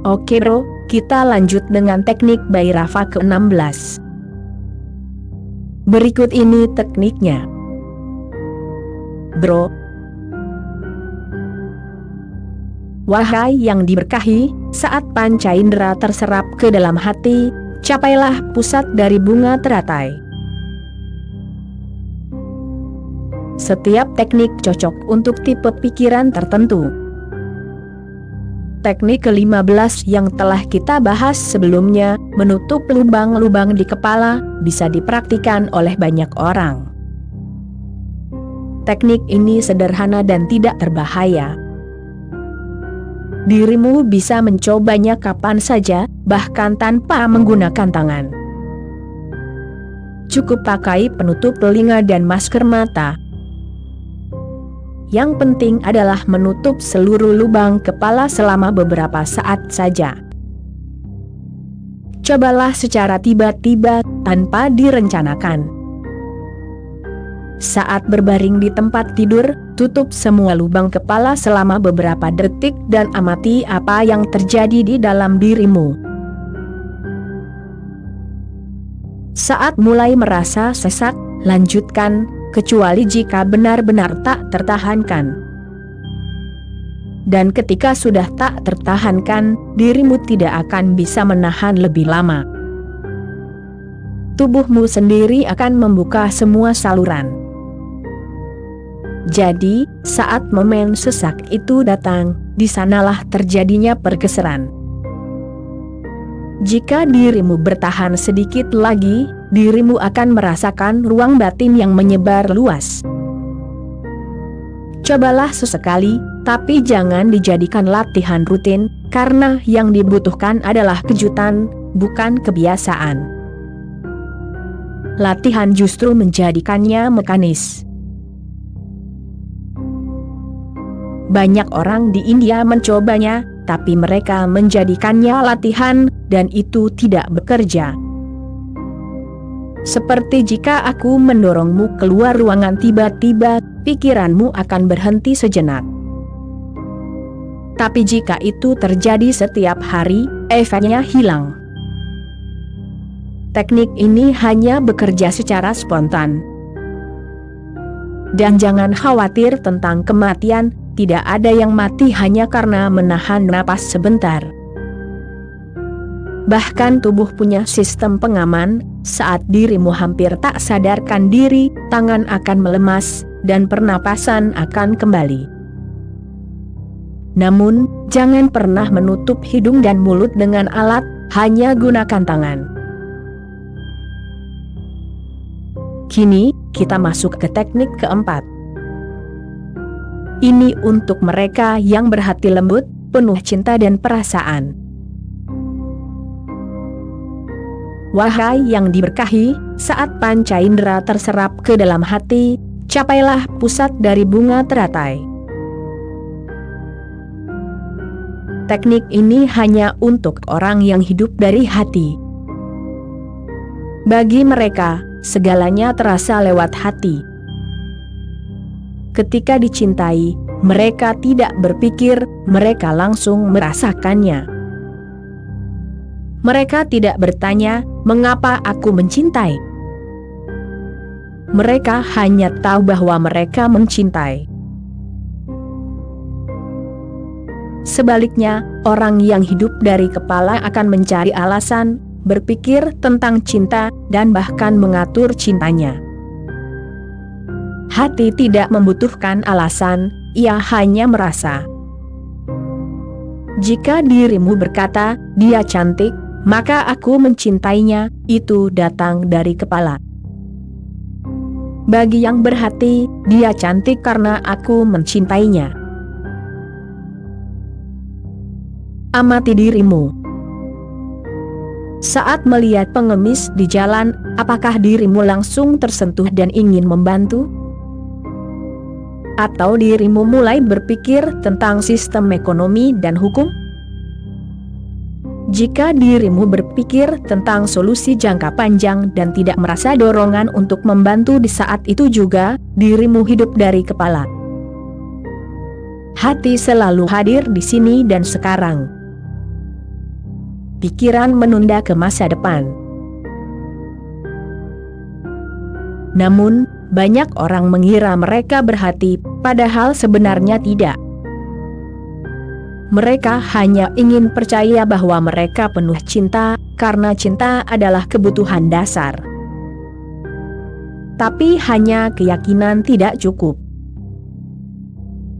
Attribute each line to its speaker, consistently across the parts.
Speaker 1: Oke bro, kita lanjut dengan teknik Bhairava ke-16. Berikut ini tekniknya. Bro. Wahai yang diberkahi, saat panca indera terserap ke dalam hati, capailah pusat dari bunga teratai. Setiap teknik cocok untuk tipe pikiran tertentu. Teknik ke-15 yang telah kita bahas sebelumnya, menutup lubang-lubang di kepala, bisa dipraktikkan oleh banyak orang. Teknik ini sederhana dan tidak berbahaya. Dirimu bisa mencobanya kapan saja, bahkan tanpa menggunakan tangan. Cukup pakai penutup telinga dan masker mata. Yang penting adalah menutup seluruh lubang kepala selama beberapa saat saja. Cobalah secara tiba-tiba, tanpa direncanakan. Saat berbaring di tempat tidur, tutup semua lubang kepala selama beberapa detik dan amati apa yang terjadi di dalam dirimu. Saat mulai merasa sesak, lanjutkan, kecuali jika benar-benar tak tertahankan. Dan ketika sudah tak tertahankan, dirimu tidak akan bisa menahan lebih lama. Tubuhmu sendiri akan membuka semua saluran. Jadi, saat momen sesak itu datang, di sanalah terjadinya pergeseran. Jika dirimu bertahan sedikit lagi, dirimu akan merasakan ruang batin yang menyebar luas. Cobalah sesekali, tapi jangan dijadikan latihan rutin, karena yang dibutuhkan adalah kejutan, bukan kebiasaan. Latihan justru menjadikannya mekanis. Banyak orang di India mencobanya, tapi mereka menjadikannya latihan, dan itu tidak bekerja. Seperti jika aku mendorongmu keluar ruangan tiba-tiba, pikiranmu akan berhenti sejenak. Tapi jika itu terjadi setiap hari, efeknya hilang. Teknik ini hanya bekerja secara spontan. Dan jangan khawatir tentang kematian, tidak ada yang mati hanya karena menahan napas sebentar. Bahkan tubuh punya sistem pengaman, saat dirimu hampir tak sadarkan diri, tangan akan melemas, dan pernapasan akan kembali. Namun, jangan pernah menutup hidung dan mulut dengan alat, hanya gunakan tangan. Kini, kita masuk ke teknik keempat. Ini untuk mereka yang berhati lembut, penuh cinta dan perasaan. Wahai yang diberkahi, saat panca indera terserap ke dalam hati, capailah pusat dari bunga teratai. Teknik ini hanya untuk orang yang hidup dari hati. Bagi mereka, segalanya terasa lewat hati. Ketika dicintai, mereka tidak berpikir, mereka langsung merasakannya. Mereka tidak bertanya, mengapa aku mencintai? Mereka hanya tahu bahwa mereka mencintai. Sebaliknya, orang yang hidup dari kepala akan mencari alasan, berpikir tentang cinta, dan bahkan mengatur cintanya. Hati tidak membutuhkan alasan, ia hanya merasa. Jika dirimu berkata, dia cantik, maka aku mencintainya, itu datang dari kepala. Bagi yang berhati, dia cantik karena aku mencintainya. Amati dirimu. Saat melihat pengemis di jalan, apakah dirimu langsung tersentuh dan ingin membantu? Atau dirimu mulai berpikir tentang sistem ekonomi dan hukum? Jika dirimu berpikir tentang solusi jangka panjang dan tidak merasa dorongan untuk membantu di saat itu juga, dirimu hidup dari kepala. Hati selalu hadir di sini dan sekarang. pikiran menunda ke masa depan. Namun, banyak orang mengira mereka berhati, padahal sebenarnya tidak. Mereka hanya ingin percaya bahwa mereka penuh cinta, karena cinta adalah kebutuhan dasar. Tapi hanya keyakinan tidak cukup.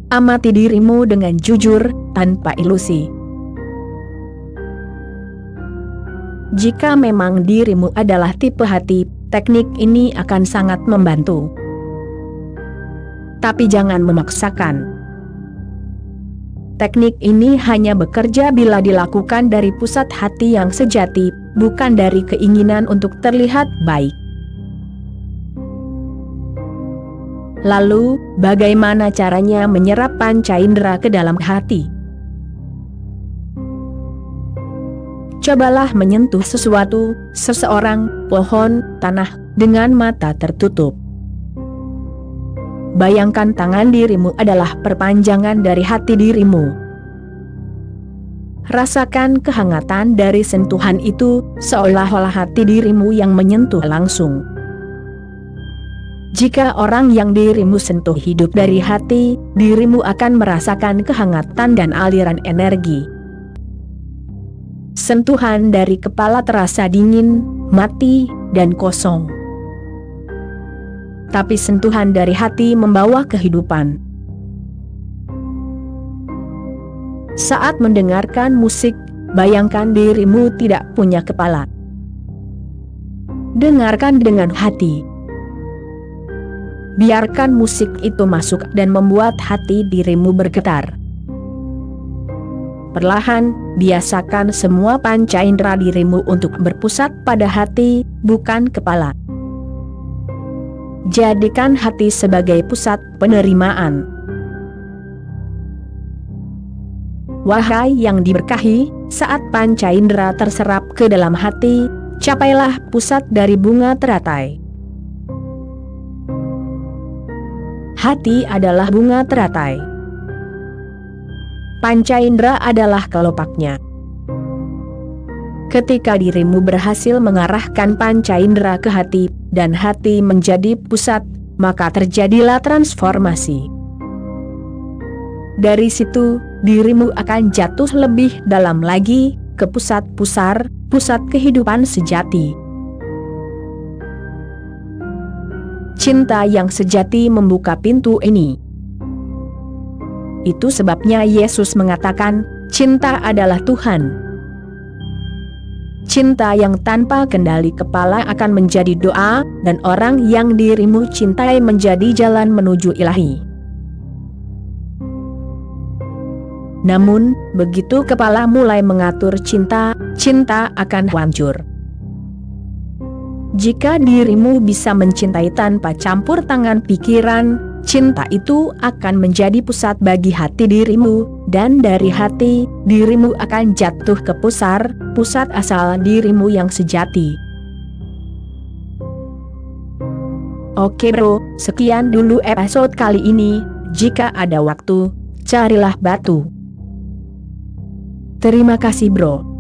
Speaker 1: Amati dirimu dengan jujur, tanpa ilusi. Jika memang dirimu adalah tipe hati, teknik ini akan sangat membantu. Tapi jangan memaksakan. Teknik ini hanya bekerja bila dilakukan dari pusat hati yang sejati, bukan dari keinginan untuk terlihat baik. Lalu, bagaimana caranya menyerap panca indera ke dalam hati? Cobalah menyentuh sesuatu, seseorang, pohon, tanah, dengan mata tertutup. Bayangkan tangan dirimu adalah perpanjangan dari hati dirimu. Rasakan kehangatan dari sentuhan itu, seolah-olah hati dirimu yang menyentuh langsung. Jika orang yang dirimu sentuh hidup dari hati, dirimu akan merasakan kehangatan dan aliran energi. Sentuhan dari kepala terasa dingin, mati, dan kosong. Tapi sentuhan dari hati membawa kehidupan. Saat mendengarkan musik, bayangkan dirimu tidak punya kepala. Dengarkan dengan hati. Biarkan musik itu masuk dan membuat hati dirimu bergetar. Perlahan, biasakan semua panca indera dirimu untuk berpusat pada hati, bukan kepala. Jadikan hati sebagai pusat penerimaan. Wahai yang diberkahi, saat panca indera terserap ke dalam hati, capailah pusat dari bunga teratai. Hati adalah bunga teratai. Panca indera adalah kelopaknya. Ketika dirimu berhasil mengarahkan panca indera ke hati, dan hati menjadi pusat, maka terjadilah transformasi. Dari situ, dirimu akan jatuh lebih dalam lagi, ke pusat pusar, pusat kehidupan sejati. Cinta yang sejati membuka pintu ini. Itu sebabnya Yesus mengatakan, cinta adalah Tuhan. Cinta yang tanpa kendali kepala akan menjadi doa, dan orang yang dirimu cintai menjadi jalan menuju ilahi. Namun, begitu kepala mulai mengatur cinta, cinta akan hancur. Jika dirimu bisa mencintai tanpa campur tangan pikiran, cinta itu akan menjadi pusat bagi hati dirimu, dan dari hati, dirimu akan jatuh ke pusar, pusat asal dirimu yang sejati. Oke bro, sekian dulu episode kali ini. Jika ada waktu, carilah batu. Terima kasih bro.